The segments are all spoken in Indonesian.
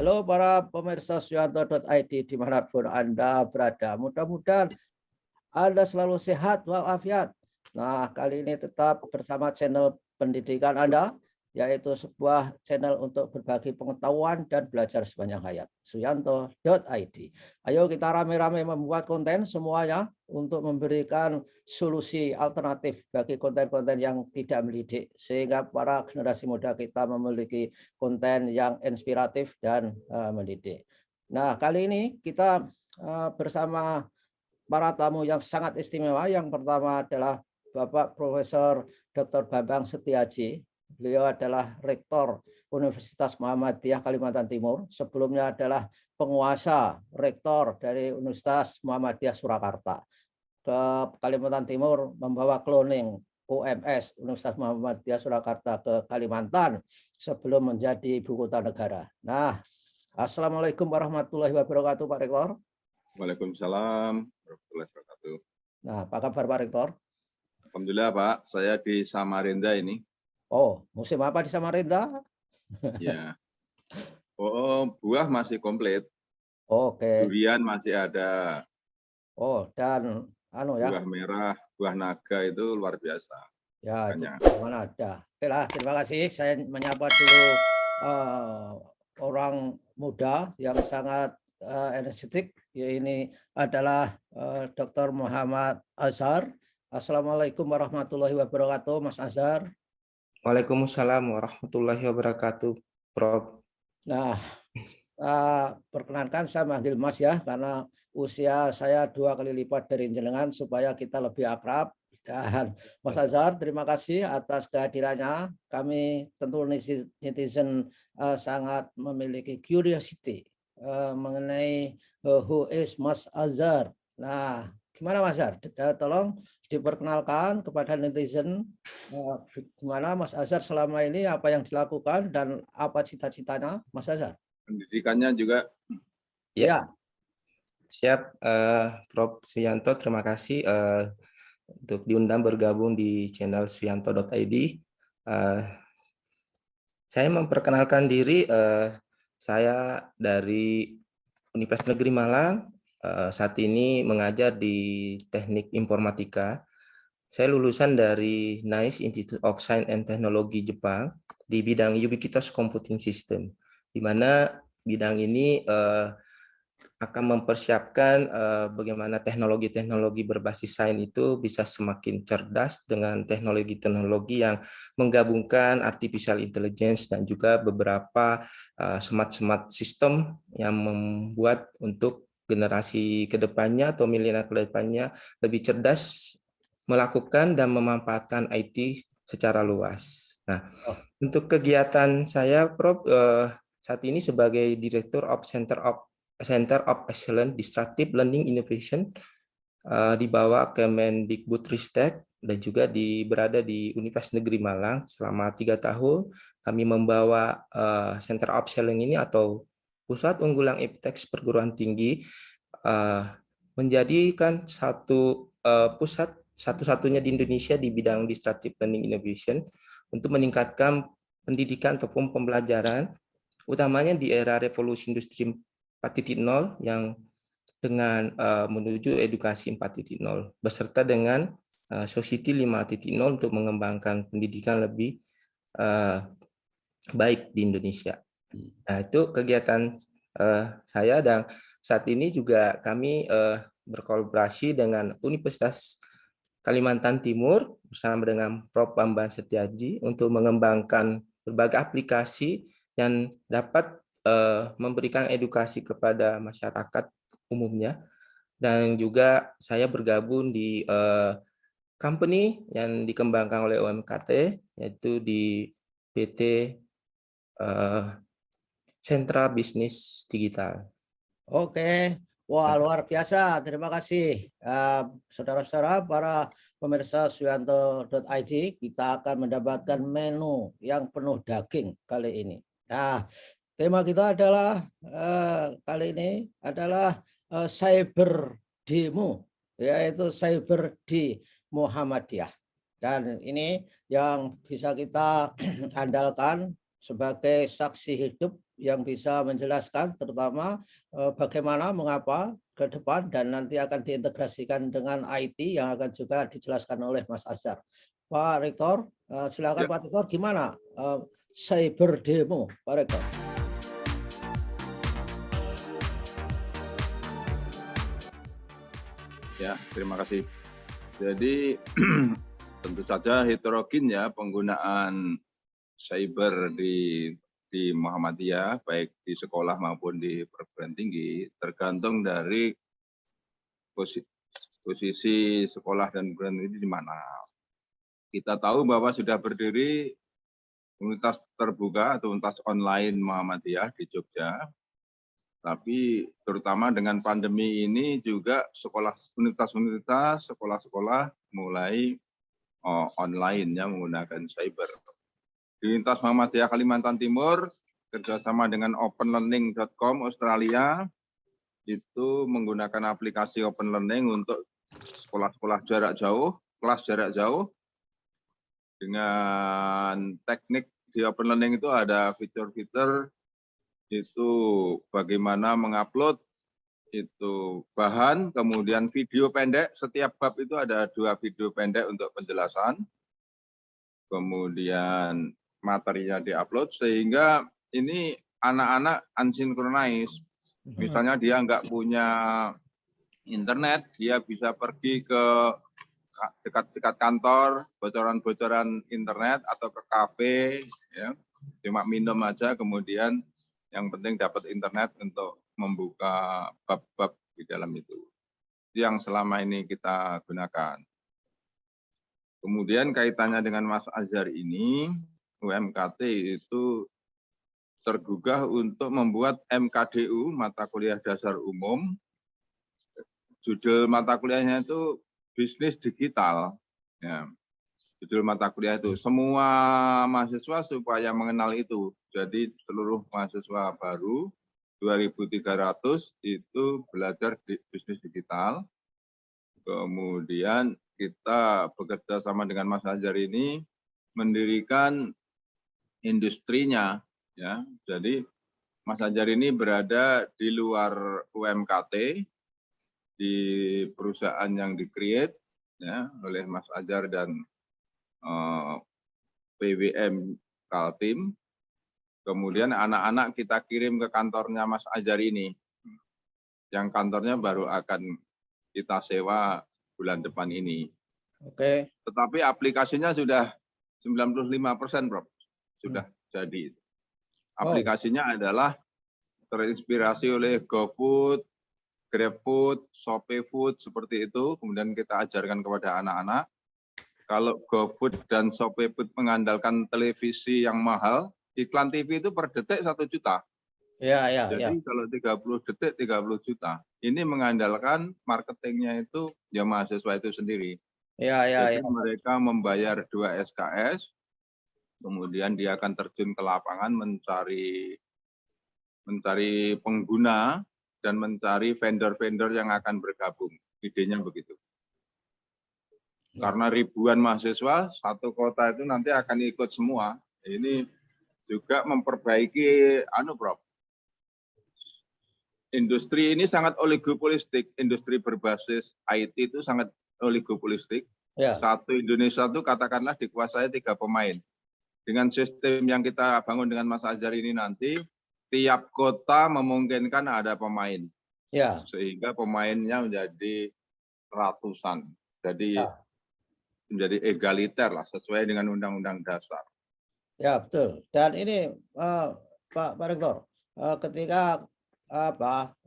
Halo para pemirsa Suyanto.id dimanapun Anda berada. Mudah-mudahan Anda selalu sehat walafiat. Nah, kali ini tetap bersama channel pendidikan Anda, yaitu sebuah channel untuk berbagi pengetahuan dan belajar sepanjang hayat. Suyanto.id. Ayo kita rame-rame membuat konten semuanya untuk memberikan solusi alternatif bagi konten-konten yang tidak mendidik, sehingga para generasi muda kita memiliki konten yang inspiratif dan mendidik. Nah, kali ini kita bersama para tamu yang sangat istimewa. Yang pertama adalah Bapak Profesor Dr. Bambang Setiaji. Beliau adalah Rektor Universitas Muhammadiyah Kalimantan Timur. Sebelumnya adalah penguasa Rektor dari Universitas Muhammadiyah Surakarta. Ke Kalimantan Timur membawa cloning UMS Universitas Muhammadiyah Surakarta ke Kalimantan sebelum menjadi ibu kota negara. Nah, Assalamualaikum warahmatullahi wabarakatuh, Pak Rektor. Waalaikumsalam warahmatullahi wabarakatuh. Nah, apa kabar Pak Rektor? Alhamdulillah Pak, saya di Samarinda ini. Oh, musim apa di Samarinda? Ya. Oh, buah masih komplit. Oke. Durian masih ada. Oh, dan Buah merah, buah naga itu luar biasa. Ya, Banyak. itu mana ada. Oke lah, terima kasih. Saya menyapa dulu orang muda yang sangat energetik. Ya, ini adalah Dr. Muhammad Azhar. Assalamualaikum warahmatullahi wabarakatuh, Mas Azhar. Waalaikumsalam warahmatullahi wabarakatuh, Prof. Nah, perkenankan saya manggil Mas ya, karena usia saya 2 kali lipat dari jenengan supaya kita lebih akrab. Dan Mas Azhar, terima kasih atas kehadirannya. Kami tentu netizen sangat memiliki curiosity mengenai who is Mas Azhar. Nah, gimana Mas Azhar? Tolong diperkenalkan kepada netizen gimana Mas Azhar selama ini, apa yang dilakukan dan apa cita-citanya Mas Azhar. Pendidikannya juga. Ya. Siap, Prof. Suyanto, terima kasih untuk diundang bergabung di channel Suyanto.id. Saya memperkenalkan diri, saya dari Universitas Negeri Malang, saat ini mengajar di Teknik Informatika. Saya lulusan dari NICE Institute of Science and Technology Jepang di bidang Ubiquitous Computing System, di mana bidang ini akan mempersiapkan bagaimana teknologi-teknologi berbasis sains itu bisa semakin cerdas dengan teknologi-teknologi yang menggabungkan artificial intelligence dan juga beberapa smart system yang membuat untuk generasi kedepannya atau milenial kedepannya lebih cerdas melakukan dan memanfaatkan IT secara luas. Nah, untuk kegiatan saya, Prof, saat ini sebagai Direktur of Center of Excellence Disruptive Learning Innovation di bawah Kemendikbudristek dan juga berada di Universitas Negeri Malang selama 3 tahun. Kami membawa Center of Excellence ini atau Pusat Unggulan Epitex Perguruan Tinggi menjadikan satu pusat satu-satunya di Indonesia di bidang Disruptive Learning Innovation untuk meningkatkan pendidikan ataupun pembelajaran, utamanya di era revolusi industri 4.0 yang dengan menuju edukasi 4.0 beserta dengan society 5.0 untuk mengembangkan pendidikan lebih baik di Indonesia. Nah, itu kegiatan saya, dan saat ini juga kami berkolaborasi dengan Universitas Kalimantan Timur bersama dengan Prof. Bambang Setiaji untuk mengembangkan berbagai aplikasi yang dapat memberikan edukasi kepada masyarakat umumnya. Dan juga saya bergabung di company yang dikembangkan oleh UMKT, yaitu di PT Sentra Bisnis Digital. Oke. Wah, luar biasa. Terima kasih. Saudara-saudara, para pemirsa Suyanto.id, kita akan mendapatkan menu yang penuh daging kali ini. Nah, tema kita adalah kali ini adalah cyber demo, yaitu cyber di Muhammadiyah. Dan ini yang bisa kita andalkan sebagai saksi hidup yang bisa menjelaskan terutama bagaimana mengapa ke depan dan nanti akan diintegrasikan dengan IT yang akan juga dijelaskan oleh Mas Azhar. Pak Rektor, silakan Ya. Pak Rektor, gimana cyber demo, Pak Rektor? Ya, terima kasih. Jadi tentu saja heterogen ya penggunaan cyber di Muhammadiyah, baik di sekolah maupun di perguruan tinggi, tergantung dari posisi sekolah dan perguruan tinggi di mana. Kita tahu bahwa sudah berdiri universitas terbuka atau universitas online Muhammadiyah di Jogja, tapi terutama dengan pandemi ini juga universitas-universitas, sekolah-sekolah mulai online ya menggunakan cyber. Di Universitas Muhammadiyah Kalimantan Timur kerjasama dengan openlearning.com Australia itu menggunakan aplikasi Open Learning untuk sekolah-sekolah jarak jauh, kelas jarak jauh. Dengan teknik di Open Learning itu ada fitur-fitur itu bagaimana mengupload itu bahan, kemudian video pendek, setiap bab itu ada 2 video pendek untuk penjelasan, kemudian materinya diupload sehingga ini anak-anak unsynchronized. Misalnya dia nggak punya internet, dia bisa pergi ke dekat-dekat kantor, bocoran-bocoran internet atau ke kafe, ya, cuma minum aja, kemudian yang penting dapat internet untuk membuka bab-bab di dalam itu. Itu yang selama ini kita gunakan. Kemudian kaitannya dengan Mas Azhar ini, UMKT itu tergugah untuk membuat MKDU, mata kuliah dasar umum. Judul mata kuliahnya itu bisnis digital. Ya, judul mata kuliah itu semua mahasiswa supaya mengenal itu. Jadi seluruh mahasiswa baru 2.300 itu belajar di bisnis digital. Kemudian kita bekerja sama dengan Mas Azhar ini mendirikan industrinya. Ya, jadi Mas Azhar ini berada di luar UMKT, di perusahaan yang di-create ya, oleh Mas Azhar dan PWM Kaltim. Kemudian anak-anak kita kirim ke kantornya Mas Azhar ini, yang kantornya baru akan kita sewa bulan depan ini. Oke. Tetapi aplikasinya sudah 95%, Prof. Sudah jadi. Aplikasinya adalah terinspirasi oleh GoFood, GrabFood, ShopeeFood, seperti itu. Kemudian kita ajarkan kepada anak-anak. Kalau GoFood dan ShopeeFood mengandalkan televisi yang mahal, iklan TV itu per detik 1 juta. Ya. Jadi kalau 30 detik 30 juta. Ini mengandalkan marketingnya itu ya mahasiswa itu sendiri. Jadi mereka membayar 2 SKS, kemudian dia akan terjun ke lapangan mencari pengguna dan mencari vendor-vendor yang akan bergabung. Idenya begitu. Karena ribuan mahasiswa, satu kota itu nanti akan ikut semua. Ini juga memperbaiki, Prof. Industri ini sangat oligopolistik. Industri berbasis IT itu sangat oligopolistik. Ya. Satu Indonesia itu katakanlah dikuasai 3 pemain. Dengan sistem yang kita bangun dengan Mas Azhar ini nanti, tiap kota memungkinkan ada pemain. Ya. Sehingga pemainnya menjadi ratusan. Jadi menjadi egaliter lah, sesuai dengan Undang-Undang Dasar. Ya, betul. Dan ini Pak Rektor, ketika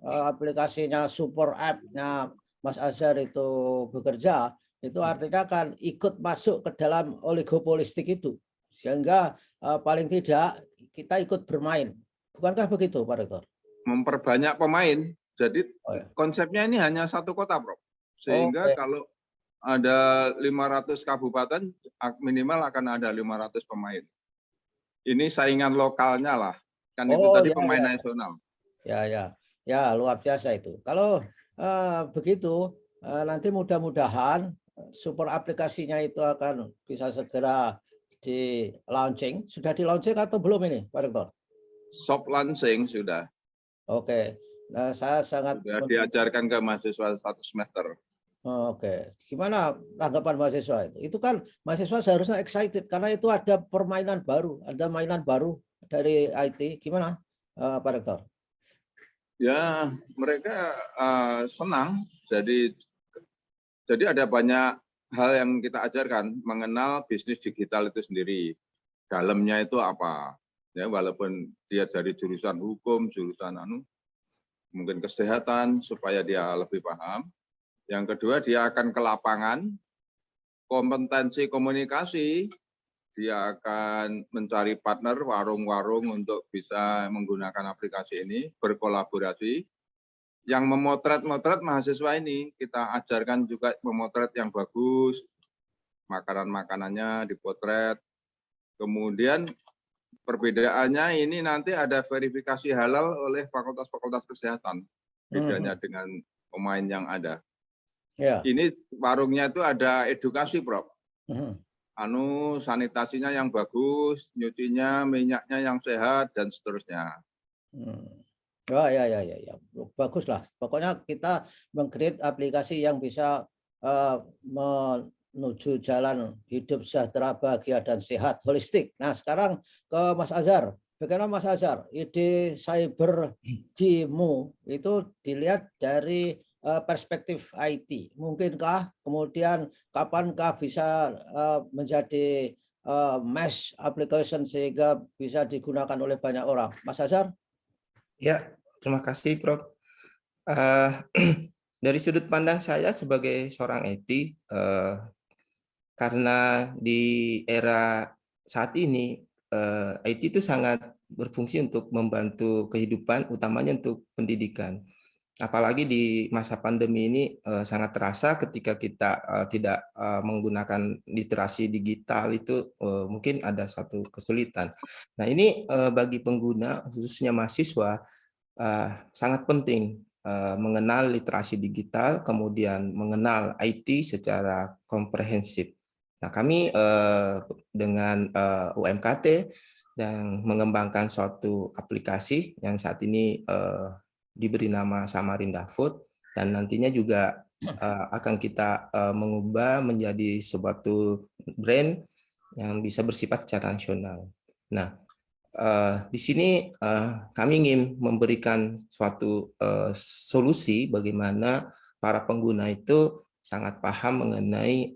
aplikasinya super app-nya Mas Azhar itu bekerja, itu artinya kan ikut masuk ke dalam oligopolistik itu. Sehingga paling tidak kita ikut bermain. Bukankah begitu, Pak Rektor? Memperbanyak pemain. Jadi konsepnya ini hanya satu kota, Prof. Sehingga kalau ada 500 kabupaten, minimal akan ada 500 pemain. Ini saingan lokalnya lah. Kan itu tadi pemain nasional. Ya, luar biasa itu. Kalau begitu, nanti mudah-mudahan super aplikasinya itu akan bisa segera di launching. Sudah di launching atau belum ini, Pak Rektor? soft launching sudah Oke. Nah, saya sangat diajarkan ke mahasiswa 1 semester. Oke, gimana tanggapan mahasiswa itu? Itu kan mahasiswa seharusnya excited karena itu ada permainan baru, ada mainan baru dari IT. Gimana, Pak Rektor? Ya, mereka senang. Jadi ada banyak hal yang kita ajarkan mengenal bisnis digital itu sendiri. Dalamnya itu apa? Ya, walaupun dia dari jurusan hukum, jurusan mungkin kesehatan, supaya dia lebih paham. Yang kedua, dia akan ke lapangan, kompetensi komunikasi, dia akan mencari partner, warung-warung untuk bisa menggunakan aplikasi ini, berkolaborasi. Yang memotret mahasiswa ini, kita ajarkan juga memotret yang bagus, makanan-makanannya dipotret. Kemudian perbedaannya ini nanti ada verifikasi halal oleh fakultas-fakultas kesehatan, bedanya dengan pemain yang ada. Ya. Ini warungnya itu ada edukasi, Prof. Sanitasinya yang bagus, nyucinya, minyaknya yang sehat, dan seterusnya. Oh ya, bagus lah. Pokoknya kita meng-create aplikasi yang bisa menuju jalan hidup sejahtera, bahagia, dan sehat, holistik. Nah, sekarang ke Mas Azhar. Bagaimana Mas Azhar, ide cyber GMO itu dilihat dari perspektif IT? Mungkinkah kemudian kapankah bisa menjadi mass application sehingga bisa digunakan oleh banyak orang? Mas Azhar? Ya, terima kasih, Prof. Dari sudut pandang saya sebagai seorang IT, karena di era saat ini IT itu sangat berfungsi untuk membantu kehidupan, utamanya untuk pendidikan. Apalagi di masa pandemi ini sangat terasa ketika kita tidak menggunakan literasi digital itu mungkin ada satu kesulitan. Nah, ini bagi pengguna khususnya mahasiswa sangat penting mengenal literasi digital, kemudian mengenal IT secara komprehensif. Nah, kami dengan UMKT dan mengembangkan suatu aplikasi yang saat ini diberi nama Samarinda Food, dan nantinya juga akan kita mengubah menjadi suatu brand yang bisa bersifat secara nasional. Nah, di sini kami ingin memberikan suatu solusi bagaimana para pengguna itu sangat paham mengenai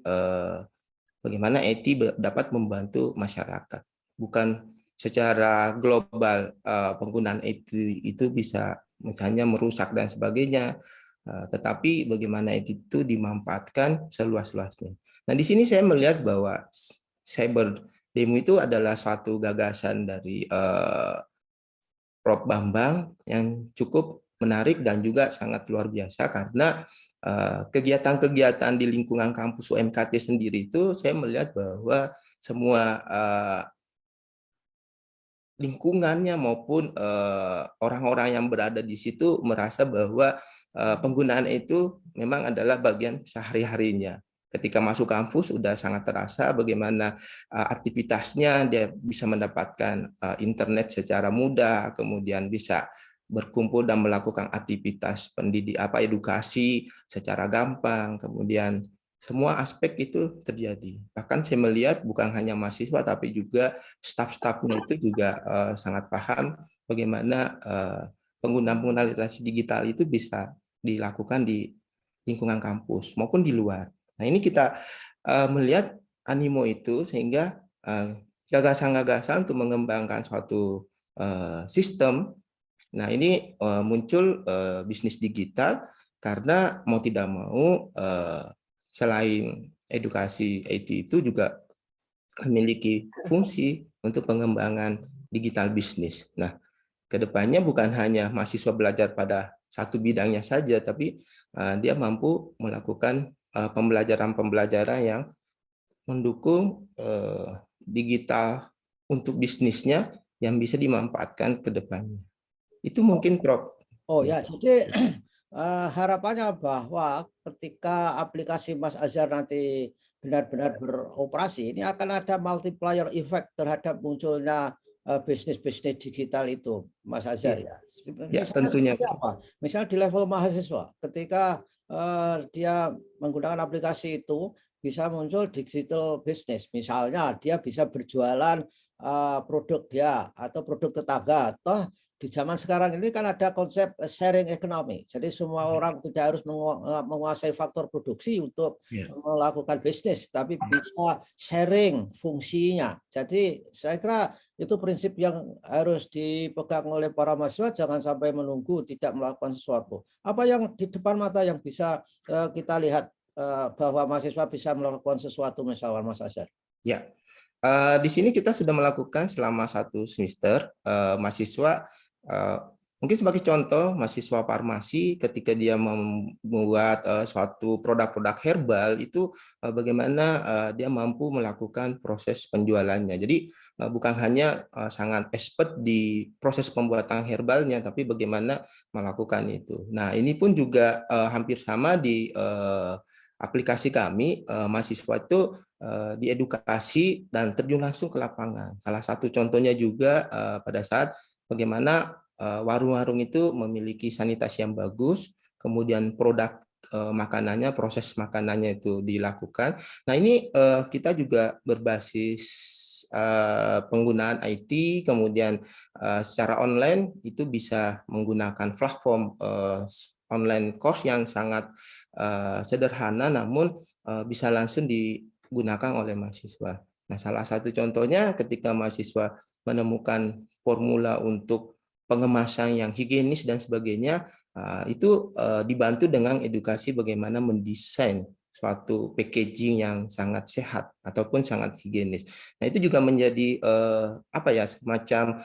bagaimana IT dapat membantu masyarakat. Bukan secara global penggunaan IT itu bisa misalnya merusak dan sebagainya, tetapi bagaimana IT itu dimanfaatkan seluas-luasnya. Nah, di sini saya melihat bahwa cyber demo itu adalah suatu gagasan dari Prof. Bambang yang cukup menarik dan juga sangat luar biasa, karena kegiatan-kegiatan di lingkungan kampus UMKT sendiri itu saya melihat bahwa semua lingkungannya maupun orang-orang yang berada di situ merasa bahwa penggunaan itu memang adalah bagian sehari-harinya. Ketika masuk kampus sudah sangat terasa bagaimana aktivitasnya, dia bisa mendapatkan internet secara mudah, kemudian bisa berkumpul dan melakukan aktivitas edukasi secara gampang, kemudian semua aspek itu terjadi. Bahkan saya melihat bukan hanya mahasiswa tapi juga staf-stafnya itu juga sangat paham bagaimana penggunaan literasi digital itu bisa dilakukan di lingkungan kampus maupun di luar. Nah, ini kita melihat animo itu sehingga gagasan-gagasan untuk mengembangkan suatu sistem. Nah, ini muncul bisnis digital karena mau tidak mau selain edukasi IT itu juga memiliki fungsi untuk pengembangan digital bisnis. Nah, kedepannya bukan hanya mahasiswa belajar pada satu bidangnya saja, tapi dia mampu melakukan pembelajaran-pembelajaran yang mendukung digital untuk bisnisnya yang bisa dimanfaatkan ke depannya. Itu mungkin, Prof. Oh ya, jadi harapannya bahwa ketika aplikasi Mas Azhar nanti benar-benar beroperasi, ini akan ada multiplier effect terhadap munculnya bisnis-bisnis digital itu, Mas Azhar ya. Ya, Misalnya tentunya. seperti apa? Misalnya di level mahasiswa, ketika dia menggunakan aplikasi itu bisa muncul digital business. Misalnya dia bisa berjualan produk dia atau produk tetangga. Toh di zaman sekarang ini kan ada konsep sharing economy. Jadi semua orang tidak harus menguasai faktor produksi untuk melakukan bisnis, tapi bisa sharing fungsinya. Jadi saya kira itu prinsip yang harus dipegang oleh para mahasiswa, jangan sampai menunggu tidak melakukan sesuatu. Apa yang di depan mata yang bisa kita lihat bahwa mahasiswa bisa melakukan sesuatu, misalnya Mas Azhar? Ya, di sini kita sudah melakukan selama 1 semester, mahasiswa mungkin sebagai contoh, mahasiswa farmasi ketika dia membuat suatu produk-produk herbal itu bagaimana dia mampu melakukan proses penjualannya. Jadi bukan hanya sangat expert di proses pembuatan herbalnya, tapi bagaimana melakukan itu. Nah, ini pun juga hampir sama di aplikasi kami, mahasiswa itu diedukasi dan terjun langsung ke lapangan. Salah satu contohnya juga pada saat bagaimana warung-warung itu memiliki sanitasi yang bagus, kemudian produk makanannya, proses makanannya itu dilakukan. Nah, ini kita juga berbasis penggunaan IT, kemudian secara online itu bisa menggunakan platform online course yang sangat sederhana, namun bisa langsung digunakan oleh mahasiswa. Nah, salah satu contohnya ketika mahasiswa menemukan formula untuk pengemasan yang higienis dan sebagainya, itu dibantu dengan edukasi bagaimana mendesain suatu packaging yang sangat sehat ataupun sangat higienis. Nah, itu juga menjadi semacam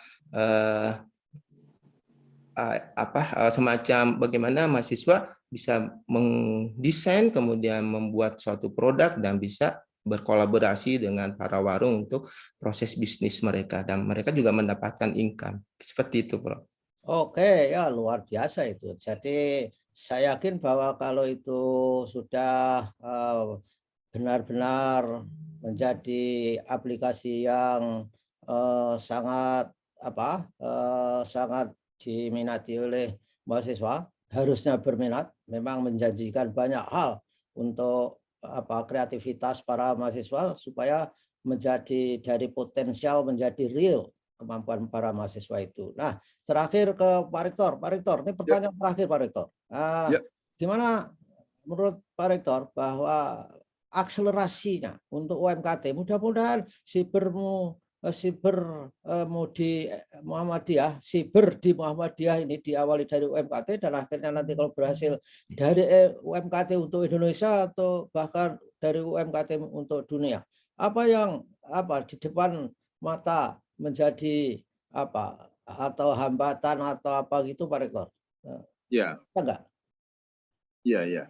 semacam bagaimana mahasiswa bisa mendesain kemudian membuat suatu produk dan bisa berkolaborasi dengan para warung untuk proses bisnis mereka, dan mereka juga mendapatkan income seperti itu, Bro. Oke, ya luar biasa itu. Jadi saya yakin bahwa kalau itu sudah benar-benar menjadi aplikasi yang sangat sangat diminati oleh mahasiswa, harusnya berminat, memang menjanjikan banyak hal untuk kreativitas para mahasiswa supaya menjadi dari potensial menjadi real kemampuan para mahasiswa itu. Nah, terakhir ke Pak Rektor. Pak Rektor, ini pertanyaan terakhir Pak Rektor. Gimana menurut Pak Rektor bahwa akselerasinya untuk UMKT, mudah-mudahan siber di Muhammadiyah, siber di Muhammadiyah ini diawali dari UMKT dan akhirnya nanti kalau berhasil dari UMKT untuk Indonesia atau bahkan dari UMKT untuk dunia. Apa yang di depan mata menjadi atau hambatan atau apa gitu Pak Rektor? Ya. Enggak? Ya,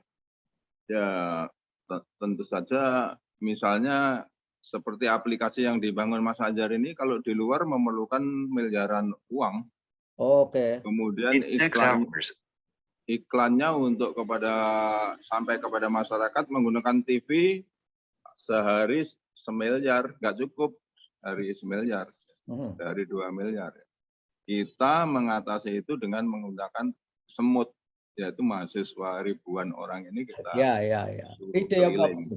tentu saja misalnya seperti aplikasi yang dibangun Mas Azhar ini kalau di luar memerlukan miliaran uang. Oke. Kemudian iklannya untuk sampai kepada masyarakat menggunakan TV sehari 1 miliar, nggak cukup hari 1 miliar, dari 2 miliar. Kita mengatasi itu dengan menggunakan semut, yaitu mahasiswa ribuan orang ini kita ide yang bagus.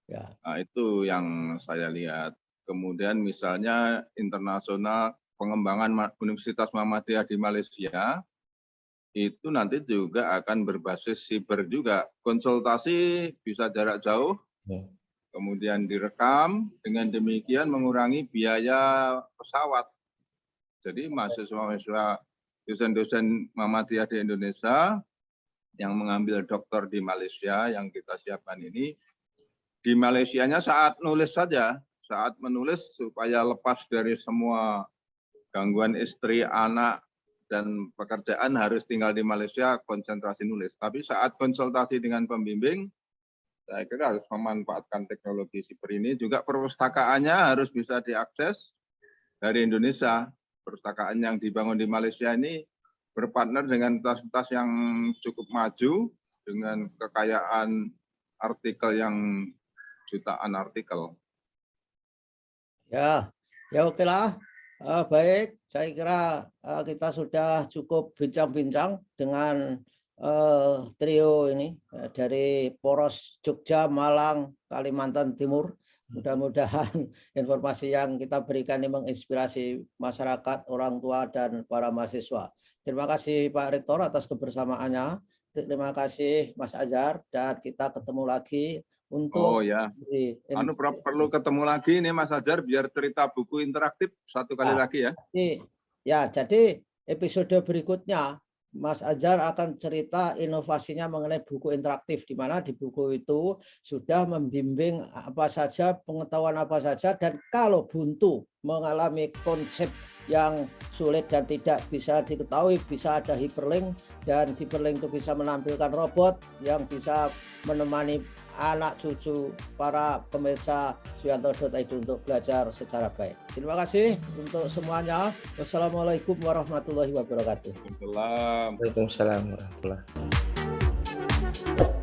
Nah, itu yang saya lihat. Kemudian misalnya internasional pengembangan Universitas Muhammadiyah di Malaysia itu nanti juga akan berbasis siber juga. Konsultasi bisa jarak jauh, kemudian direkam, dengan demikian mengurangi biaya pesawat. Jadi mahasiswa-mahasiswa dosen-dosen Muhammadiyah di Indonesia yang mengambil doktor di Malaysia yang kita siapkan ini, di Malaysianya saat nulis saja, saat menulis supaya lepas dari semua gangguan istri, anak, dan pekerjaan harus tinggal di Malaysia, konsentrasi nulis. Tapi saat konsultasi dengan pembimbing, saya kira harus memanfaatkan teknologi siber ini. Juga perpustakaannya harus bisa diakses dari Indonesia. Perpustakaan yang dibangun di Malaysia ini berpartner dengan universitas yang cukup maju, dengan kekayaan artikel yang jutaan artikel. Ya oke lah. Baik, saya kira kita sudah cukup bincang-bincang dengan trio ini dari Poros Jogja, Malang, Kalimantan Timur. Mudah-mudahan informasi yang kita berikan ini menginspirasi masyarakat, orang tua, dan para mahasiswa. Terima kasih Pak Rektor atas kebersamaannya. Terima kasih Mas Azhar, dan kita ketemu lagi untuk perlu ketemu lagi nih Mas Azhar biar cerita buku interaktif satu kali lagi ya. Ya, jadi episode berikutnya Mas Azhar akan cerita inovasinya mengenai buku interaktif, di mana di buku itu sudah membimbing apa saja, pengetahuan apa saja, dan kalau buntu mengalami konsep yang sulit dan tidak bisa diketahui, bisa ada hyperlink, dan hyperlink itu bisa menampilkan robot yang bisa menemani anak cucu para pemirsa Suyanto.id untuk belajar secara baik. Terima kasih untuk semuanya. Wassalamualaikum warahmatullahi wabarakatuh. Waalaikumsalam. Waalaikumsalam warahmatullahi wabarakatuh.